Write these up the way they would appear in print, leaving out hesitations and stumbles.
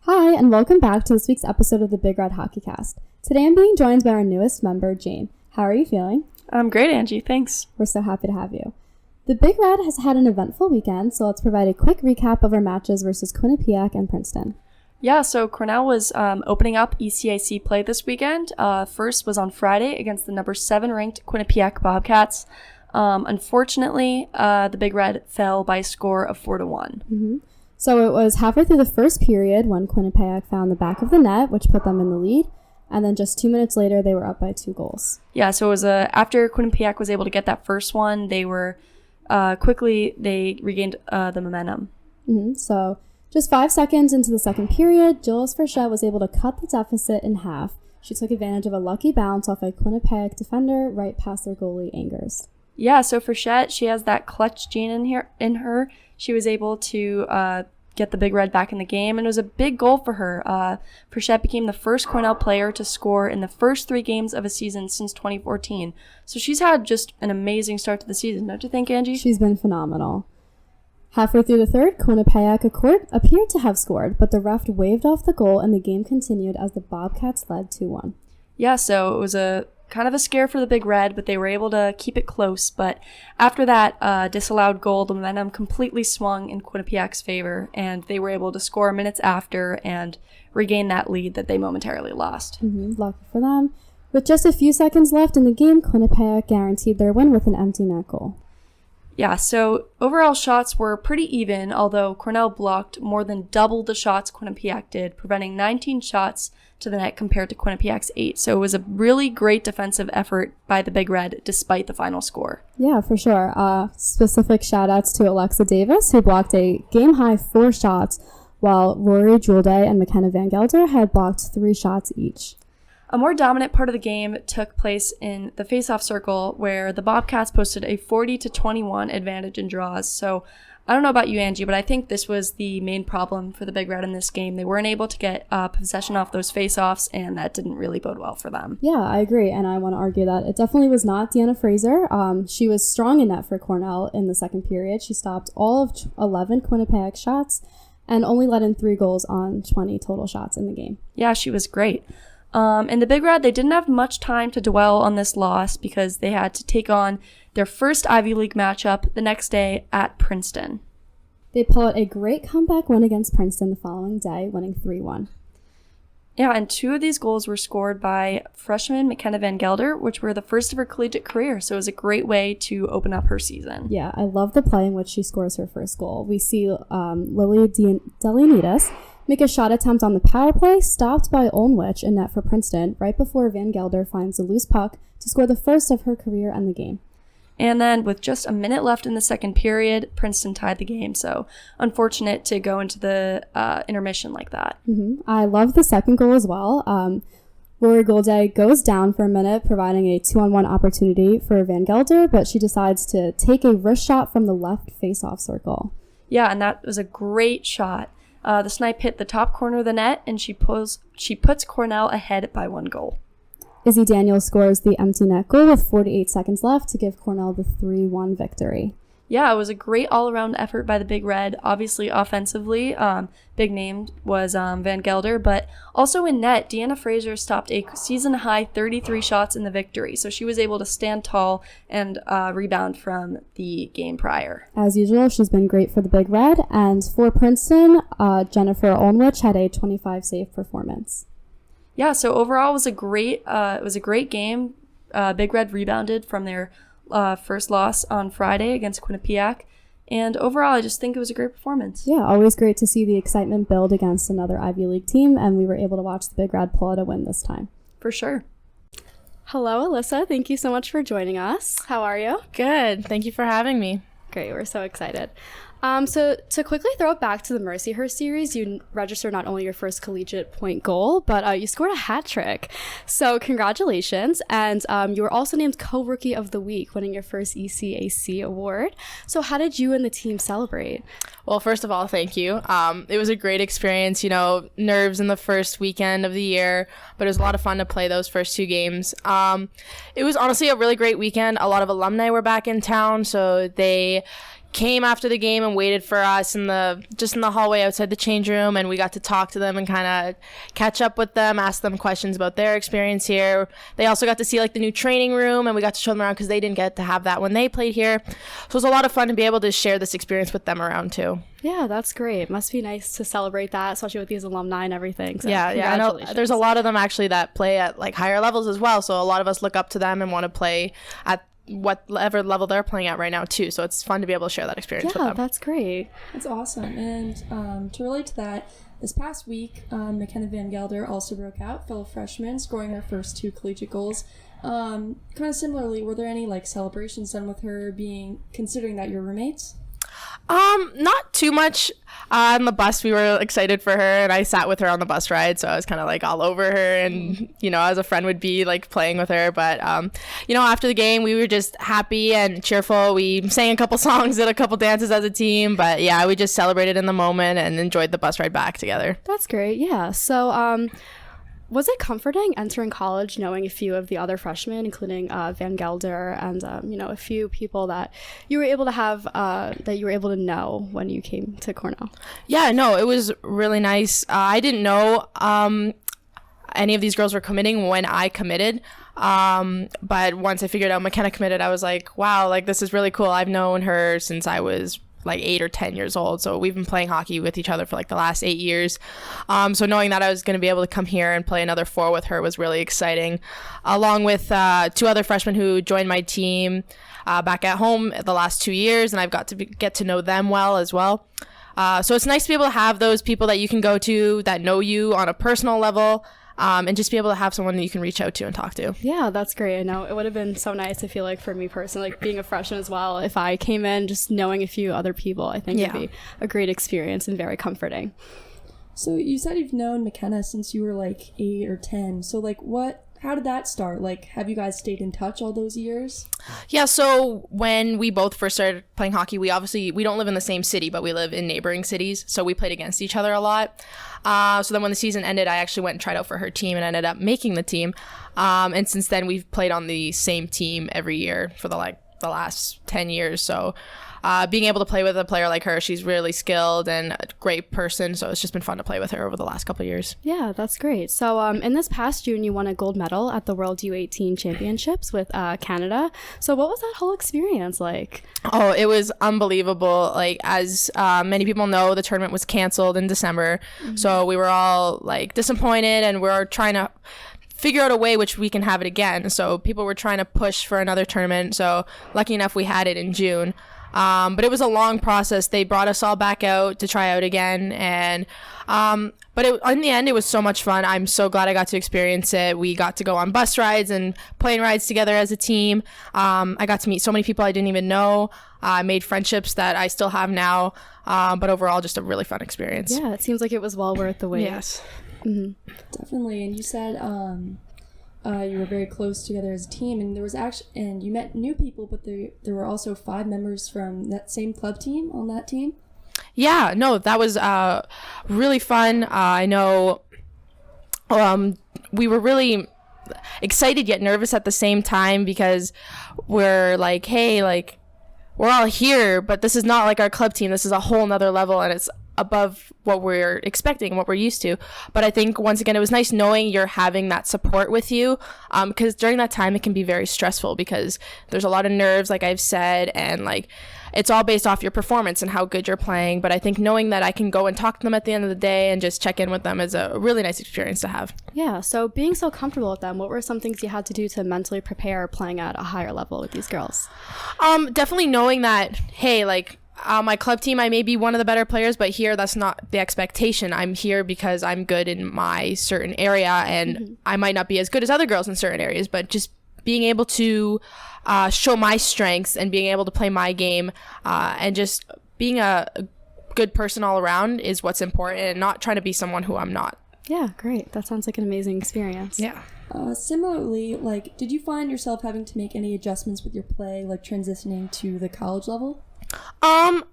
Hi, and welcome back to this week's episode of the Big Red HockeyCast. Today I'm being joined by our newest member, Jane. How are you feeling? I'm great, Angie. Thanks. We're so happy to have you. The Big Red has had an eventful weekend, so let's provide a quick recap of our matches versus Quinnipiac and Princeton. Yeah, so Cornell was opening up ECAC play this weekend. First was on Friday against the number 7 ranked Quinnipiac Bobcats. Unfortunately, the Big Red fell by a score of 4-1. Mm-hmm. So it was halfway through the first period when Quinnipiac found the back of the net, which put them in the lead. And then just 2 minutes later, they were up by 2 goals. Yeah, so it was after Quinnipiac was able to get that first one, they were they regained the momentum. Mm-hmm. So just 5 seconds into the second period, Jules Frechette was able to cut the deficit in half. She took advantage of a lucky bounce off a Quinnipiac defender right past their goalie, Angers. Yeah, so Frechette, she has that clutch gene in her. She was able to get the Big Red back in the game, and it was a big goal for her. Frechette became the first Cornell player to score in the first 3 games of a season since 2014. So she's had just an amazing start to the season, don't you think, Angie? She's been phenomenal. Halfway through the third, Quinnipiac appeared to have scored, but the ref waved off the goal, and the game continued as the Bobcats led 2-1. Yeah, so it was a kind of a scare for the Big Red, but they were able to keep it close. But after that disallowed goal, the momentum completely swung in Quinnipiac's favor, and they were able to score minutes after and regain that lead that they momentarily lost. Mm-hmm. Lucky for them. With just a few seconds left in the game, Quinnipiac guaranteed their win with an empty net goal. Yeah, so overall shots were pretty even, although Cornell blocked more than double the shots Quinnipiac did, preventing 19 shots to the net compared to Quinnipiac's 8. So it was a really great defensive effort by the Big Red despite the final score. Yeah, for sure. Specific shout-outs to Alexa Davis, who blocked a game-high 4 shots, while Rory Julday and McKenna Van Gelder had blocked 3 shots each. A more dominant part of the game took place in the face-off circle, where the Bobcats posted a 40-21 advantage in draws. So I don't know about you, Angie, but I think this was the main problem for the Big Red in this game. They weren't able to get possession off those face-offs, and that didn't really bode well for them. Yeah, I agree, and I want to argue that it definitely was not Deanna Fraser. She was strong in net for Cornell in the second period. She stopped all of 11 Quinnipiac shots and only let in 3 goals on 20 total shots in the game. Yeah, she was great. And the Big Red, they didn't have much time to dwell on this loss because they had to take on their first Ivy League matchup the next day at Princeton. They pulled out a great comeback win against Princeton the following day, winning 3-1. Yeah, and 2 of these goals were scored by freshman McKenna Van Gelder, which were the first of her collegiate career, so it was a great way to open up her season. Yeah, I love the play in which she scores her first goal. We see Lily Delianitas make a shot attempt on the power play, stopped by Olnwich in net for Princeton, right before Van Gelder finds a loose puck to score the first of her career and the game. And then with just a minute left in the second period, Princeton tied the game. So unfortunate to go into the intermission like that. Mm-hmm. I love the second goal as well. Rory Julday goes down for a minute, providing a 2-on-1 opportunity for Van Gelder, but she decides to take a wrist shot from the left face-off circle. Yeah, and that was a great shot. The snipe hit the top corner of the net, and she puts Cornell ahead by 1 goal. Izzy Daniels scores the empty net goal with 48 seconds left to give Cornell the 3-1 victory. Yeah, it was a great all-around effort by the Big Red. Obviously, offensively, big name was Van Gelder, but also in net, Deanna Fraser stopped a season-high 33 shots in the victory, so she was able to stand tall and rebound from the game prior. As usual, she's been great for the Big Red, and for Princeton, Jennifer Olnwich had a 25-save performance. Yeah, so overall, it was a great game. Big Red rebounded from their first loss on Friday against Quinnipiac, and overall I just think it was a great performance. Yeah, always great to see the excitement build against another Ivy League team, and we were able to watch the Big Red pull out a win this time. For sure. Hello, Alyssa. Thank you so much for joining us. How are you? Good. Thank you for having me. Great. We're so excited. So to quickly throw it back to the Mercyhurst series, you registered not only your first collegiate point goal, but you scored a hat trick. So congratulations. And you were also named co-rookie of the week, winning your first ECAC award. So how did you and the team celebrate? Well, first of all, thank you. It was a great experience, nerves in the first weekend of the year, but it was a lot of fun to play those first 2 games. It was honestly a really great weekend. A lot of alumni were back in town, so they came after the game and waited for us in the hallway outside the change room, and we got to talk to them and kind of catch up with them, ask them questions about their experience here. They also got to see like the new training room, and we got to show them around because they didn't get to have that when they played here. So it was a lot of fun to be able to share this experience with them around too. Yeah, that's great. Must be nice to celebrate that, especially with these alumni and everything. So yeah. I know there's a lot of them actually that play at like higher levels as well. So a lot of us look up to them and want to play at whatever level they're playing at right now too. So it's fun to be able to share that experience with them. Yeah, that's great. That's awesome. And to relate to that, this past week, McKenna Van Gelder also broke out, fellow freshman, scoring her first 2 collegiate goals. Kind of similarly, were there any like celebrations done with her considering that you're roommates? Not too much. On the bus, we were excited for her, and I sat with her on the bus ride, so I was kind of like all over her, and as a friend would be like playing with her. But after the game, we were just happy and cheerful. We sang a couple songs, did a couple dances as a team, but yeah, we just celebrated in the moment and enjoyed the bus ride back together. That's great. Yeah. So was it comforting entering college knowing a few of the other freshmen, including Van Gelder and, a few people that you were able to have, that you were able to know when you came to Cornell? Yeah, no, it was really nice. I didn't know any of these girls were committing when I committed. But once I figured out McKenna committed, I was like, wow, like this is really cool. I've known her since I was like 8 or 10 years old, so we've been playing hockey with each other for like the last 8 years. So knowing that I was going to be able to come here and play another 4 with her was really exciting, along with 2 other freshmen who joined my team back at home the last 2 years, and I've got to get to know them well as well. So it's nice to be able to have those people that you can go to that know you on a personal level, and just be able to have someone that you can reach out to and talk to. Yeah, that's great. I know it would have been so nice, I feel like, for me personally, like being a freshman as well. If I came in just knowing a few other people, I think it'd be a great experience and very comforting. So you said you've known McKenna since you were like 8 or 10. So like how did that start? Like, have you guys stayed in touch all those years? Yeah, so when we both first started playing hockey, we don't live in the same city, but we live in neighboring cities, so we played against each other a lot. So then when the season ended, I actually went and tried out for her team and ended up making the team. And since then, we've played on the same team every year for the last 10 years. So being able to play with a player like her, she's really skilled and a great person. So it's just been fun to play with her over the last couple of years. Yeah, that's great. So in this past June, you won a gold medal at the World U18 Championships with Canada. So what was that whole experience like? Oh, it was unbelievable. Like, as many people know, the tournament was canceled in December. Mm-hmm. So we were all like disappointed, and we're trying to figure out a way which we can have it again. So people were trying to push for another tournament. So lucky enough, we had it in June. But it was a long process. They brought us all back out to try out again. And but in the end, it was so much fun. I'm so glad I got to experience it. We got to go on bus rides and plane rides together as a team. I got to meet so many people I didn't even know. I made friendships that I still have now. But overall, just a really fun experience. Yeah, it seems like it was well worth the wait. Yes. Mm-hmm. Definitely. And you said you were very close together as a team, and and you met new people, but there were also 5 members from that same club team on that team. Yeah, no, that was really fun. I know we were really excited yet nervous at the same time, because we're like, hey, like, we're all here, but this is not like our club team. This is a whole nother level, and it's above what we're expecting, what we're used to. But I think, once again, it was nice knowing you're having that support with you, because during that time it can be very stressful, because there's a lot of nerves, like I've said, and like it's all based off your performance and how good you're playing. But I think knowing that I can go and talk to them at the end of the day and just check in with them is a really nice experience to have. Yeah, so being so comfortable with them, what were some things you had to do to mentally prepare playing at a higher level with these girls? Definitely knowing that, hey, like, my club team, I may be one of the better players, but here that's not the expectation. I'm here because I'm good in my certain area, and I might not be as good as other girls in certain areas, but just being able to show my strengths and being able to play my game, and just being a good person all around is what's important, and not trying to be someone who I'm not. Yeah, great. That sounds like an amazing experience. Yeah. Similarly, like, did you find yourself having to make any adjustments with your play, like transitioning to the college level?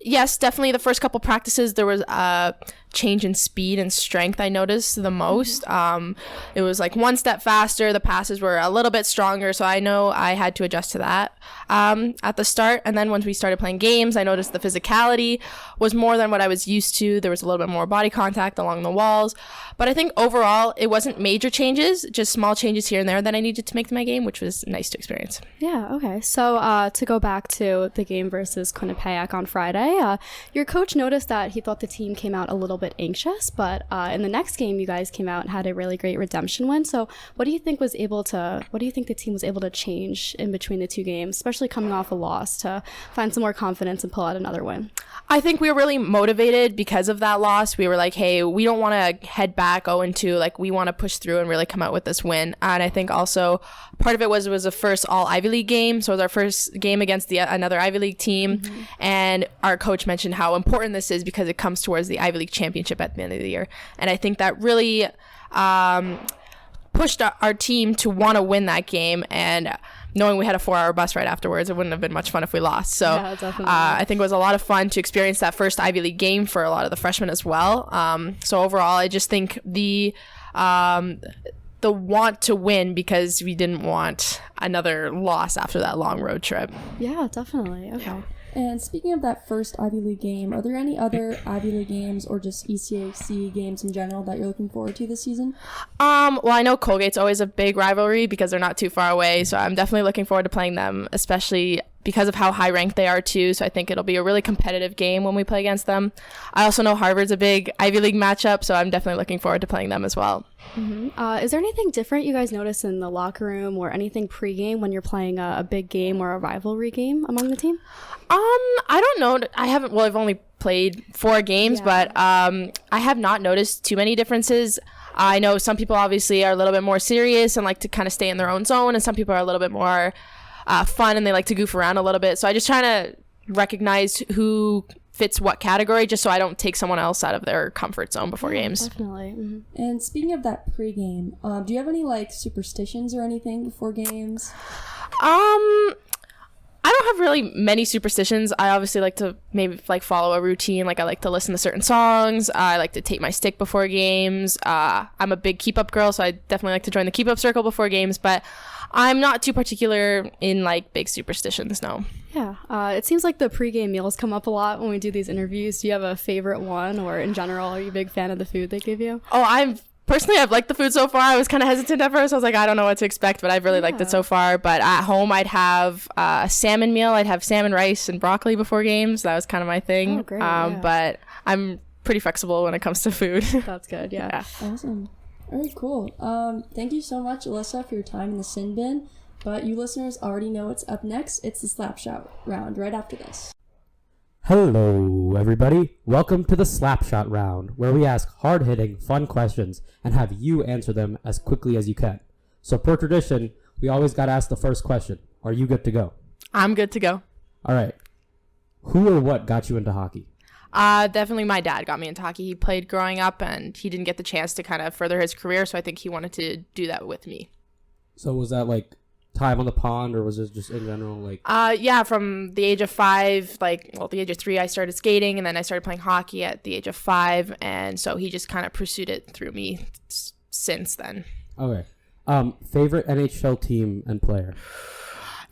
Yes, definitely. The first couple practices, there was a change in speed and strength I noticed the most. It was like one step faster. The passes were a little bit stronger, so I know I had to adjust to that at the start. And then once we started playing games, I noticed the physicality was more than what I was used to. There was a little bit more body contact along the walls. But I think overall, it wasn't major changes, just small changes here and there that I needed to make to my game, which was nice to experience. Yeah, okay. So to go back to the game versus Quinnipiac on Friday, your coach noticed that he thought the team came out a little bit anxious, but in the next game, you guys came out and had a really great redemption win. So what do you think the team was able to change in between the two games, especially coming off a loss, to find some more confidence and pull out another win? I think we were really motivated because of that loss. We were like, hey, we don't want to head back 0-2. Like, we want to push through and really come out with this win. And I think also part of it was the first all Ivy League game. So it was our first game against another Ivy League team. Mm-hmm. And our coach mentioned how important this is because it comes towards the Ivy League championship at the end of the year. And I think that really pushed our team to want to win that game. And knowing we had a 4-hour bus ride afterwards, it wouldn't have been much fun if we lost. So yeah, I think it was a lot of fun to experience that first Ivy League game for a lot of the freshmen as well. So overall, I just think the want to win, because we didn't want another loss after that long road trip. Yeah, definitely. Okay. Yeah. And speaking of that first Ivy League game, are there any other Ivy League games or just ECAC games in general that you're looking forward to this season? Well, I know Colgate's always a big rivalry because they're not too far away, so I'm definitely looking forward to playing them, especially because of how high ranked they are too. So I think it'll be a really competitive game when we play against them. I also know Harvard's a big Ivy League matchup, so I'm definitely looking forward to playing them as well. Mm-hmm. Is there anything different you guys notice in the locker room or anything pregame when you're playing a big game or a rivalry game among the team? I don't know. I've only played 4 games, but I have not noticed too many differences. I know some people obviously are a little bit more serious and like to kind of stay in their own zone, and some people are a little bit more fun and they like to goof around a little bit. So I just try to recognize who fits what category, just so I don't take someone else out of their comfort zone before games. Definitely. Mm-hmm. And speaking of that pregame, do you have any like superstitions or anything before games? I don't have really many superstitions. I obviously like to maybe like follow a routine. Like I like to listen to certain songs. I like to tape my stick before games. I'm a big keep up girl, so I definitely like to join the keep up circle before games, but I'm not too particular in like big superstitions, no. Yeah. It seems like the pregame meals come up a lot when we do these interviews. Do you have a favorite one, or in general, are you a big fan of the food they give you? Oh, I've liked the food so far. I was kind of hesitant at first. I was like, I don't know what to expect, but I've really liked it so far. But at home, I'd have a salmon meal. I'd have salmon, rice, and broccoli before games. That was kind of my thing. Oh, great. But I'm pretty flexible when it comes to food. That's good, yeah. Awesome. All right, cool. Thank you so much, Alyssa, for your time in the sin bin. But you listeners already know what's up next. It's the Slapshot round right after this. Hello, everybody. Welcome to the Slapshot round, where we ask hard-hitting, fun questions and have you answer them as quickly as you can. So per tradition, we always got to ask the first question. Are you good to go? I'm good to go. All right. Who or what got you into hockey? Definitely my dad got me into hockey. He played growing up, and he didn't get the chance to kind of further his career, so I think he wanted to do that with me. So was that like time on the pond, or was it just in general like yeah, from the age of 5, the age of 3 I started skating, and then I started playing hockey at the age of 5, and so he just kind of pursued it through me since then. Okay. Favorite NHL team and player?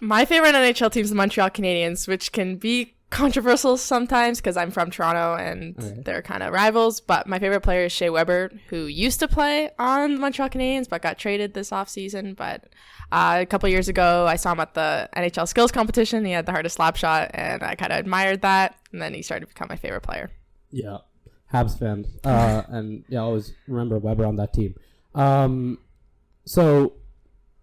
My favorite NHL team is the Montreal Canadiens, which can be controversial sometimes because I'm from Toronto and they're kind of rivals, but my favorite player is Shea Weber, who used to play on the Montreal Canadiens but got traded this offseason. But a couple years ago, I saw him at the NHL skills competition. He had the hardest slap shot, and I kind of admired that, and then he started to become my favorite player. Yeah, Habs fan. And yeah, I always remember Weber on that team. So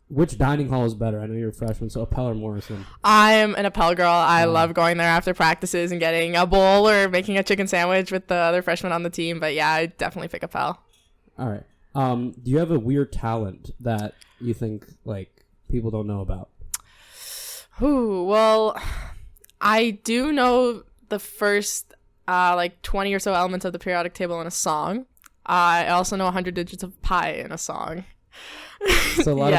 which dining hall is better? I know you're a freshman, so Appel or Morrison? I'm an Appel girl. I love going there after practices and getting a bowl or making a chicken sandwich with the other freshmen on the team. But yeah, I definitely pick Appel. All right. Do you have a weird talent that you think like people don't know about? Ooh, well, I do know the first 20 or so elements of the periodic table in a song. I also know 100 digits of pi in a song. So a lot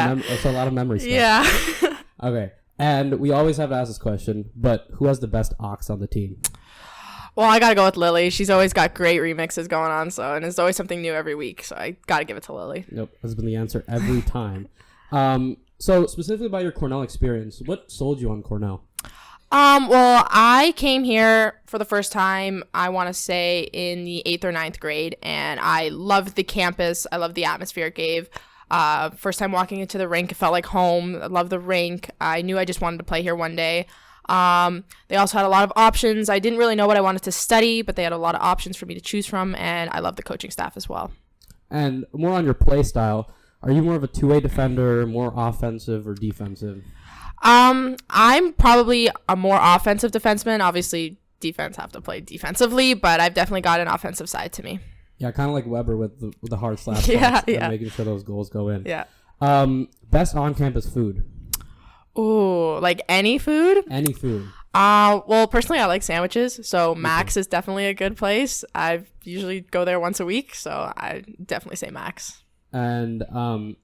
of memory stuff. Yeah. Okay. And we always have to ask this question, but who has the best ox on the team? Well, I gotta go with Lily. She's always got great remixes going on, and there's always something new every week. So I gotta give it to Lily. Nope, that's been the answer every time. So specifically about your Cornell experience, what sold you on Cornell? Well, I came here for the first time, I want to say, in the 8th or 9th grade, and I loved the campus. I loved the atmosphere it gave. First time walking into the rink, it felt like home. I loved the rink. I knew I just wanted to play here one day. They also had a lot of options. I didn't really know what I wanted to study, but they had a lot of options for me to choose from, and I love the coaching staff as well. And more on your play style, are you more of a two-way defender, more offensive or defensive? I'm probably a more offensive defenseman. Obviously, defense have to play defensively, but I've definitely got an offensive side to me. Yeah, kind of like Weber with the hard slap yeah. and making sure those goals go in. Yeah. Best on-campus food? Ooh, like any food? Any food. Well, personally, I like sandwiches, so Max is definitely a good place. I usually go there once a week, so I definitely say Max. And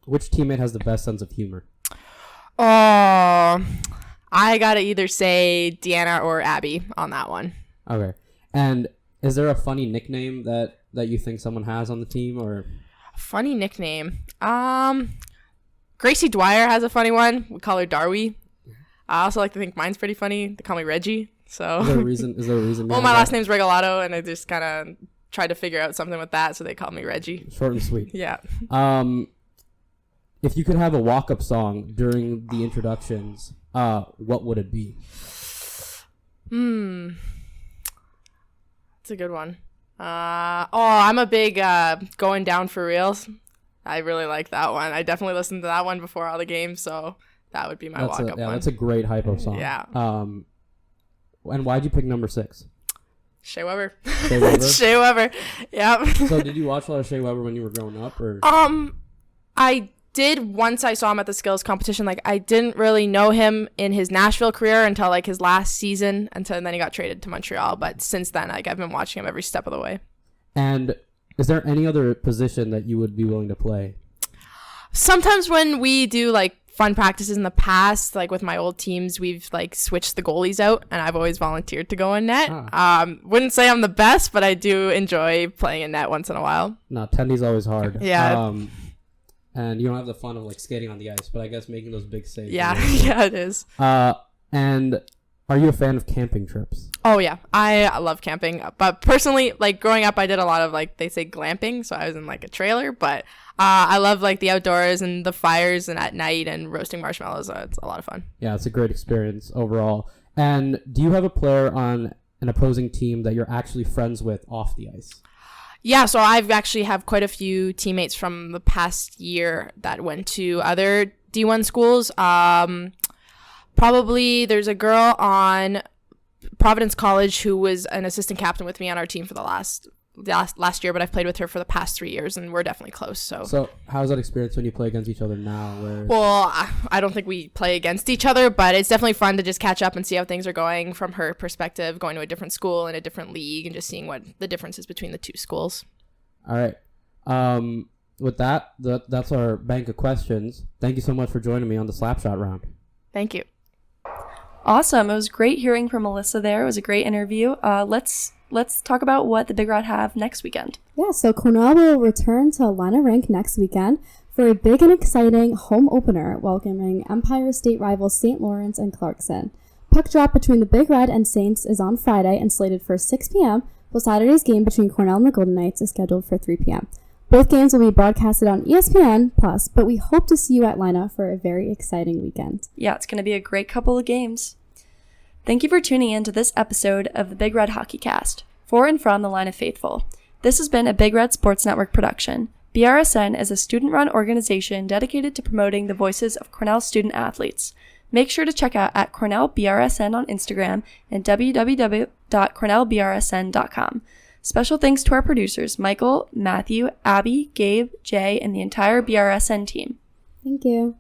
which teammate has the best sense of humor? Oh, I gotta either say Deanna or Abby on that one. Okay. And is there a funny nickname that you think someone has on the team, or funny nickname? Gracie Dwyer has a funny one. We call her Darby. I also like to think mine's pretty funny. They call me Reggie. So is there a reason? Well, my last name's Regalado, and I just kind of tried to figure out something with that, so they call me Reggie. Short and sweet. Yeah. If you could have a walk-up song during the introductions, what would it be? It's a good one. I'm a big Going Down for Reals. I really like that one. I definitely listened to that one before all the games, so that would be my walk-up one. That's a great hypo song. Yeah. And why'd you pick number 6? Shea Weber. Shea Weber? Shea Weber. Yep. So did you watch a lot of Shea Weber when you were growing up, or? I did once I saw him at the skills competition. Like, I didn't really know him in his Nashville career until like his last season, and then he got traded to Montreal. But since then, like, I've been watching him every step of the way. And is there any other position that you would be willing to play? Sometimes when we do like fun practices in the past, like with my old teams, we've like switched the goalies out, and I've always volunteered to go in net. Wouldn't say I'm the best, but I do enjoy playing in net once in a while. No, tendy's always hard. Yeah. And you don't have the fun of like skating on the ice, but I guess making those big saves. Yeah, yeah, it is. And are you a fan of camping trips? Oh yeah, I love camping. But personally, like growing up, I did a lot of like they say glamping, so I was in like a trailer. But I love like the outdoors and the fires and at night and roasting marshmallows. It's a lot of fun. Yeah, it's a great experience overall. And do you have a player on an opposing team that you're actually friends with off the ice? Yeah, so I've actually have quite a few teammates from the past year that went to other D1 schools. Probably there's a girl on Providence College who was an assistant captain with me on our team for the last year, but I've played with her for the past 3 years, and we're definitely close. So how's that experience when you play against each other now? Well, I don't think we play against each other, but it's definitely fun to just catch up and see how things are going from her perspective, going to a different school in a different league, and just seeing what the difference is between the two schools. All right. With that's our bank of questions. Thank you so much for joining me on the Slapshot round. Thank you. Awesome. It was great hearing from Alyssa there. It was a great interview. Let's talk about what the Big Red have next weekend. Yeah, so Cornell will return to Lina Rink next weekend for a big and exciting home opener, welcoming Empire State rivals St. Lawrence and Clarkson. Puck drop between the Big Red and Saints is on Friday and slated for 6 p.m., while Saturday's game between Cornell and the Golden Knights is scheduled for 3 p.m. Both games will be broadcasted on ESPN+, but we hope to see you at Lina for a very exciting weekend. Yeah, it's going to be a great couple of games. Thank you for tuning in to this episode of the Big Red HockeyCast, for and from the Lina Faithful. This has been a Big Red Sports Network production. BRSN is a student-run organization dedicated to promoting the voices of Cornell student athletes. Make sure to check out at Cornell BRSN on Instagram and www.cornellbrsn.com. Special thanks to our producers, Michael, Matthew, Abby, Gabe, Jay, and the entire BRSN team. Thank you.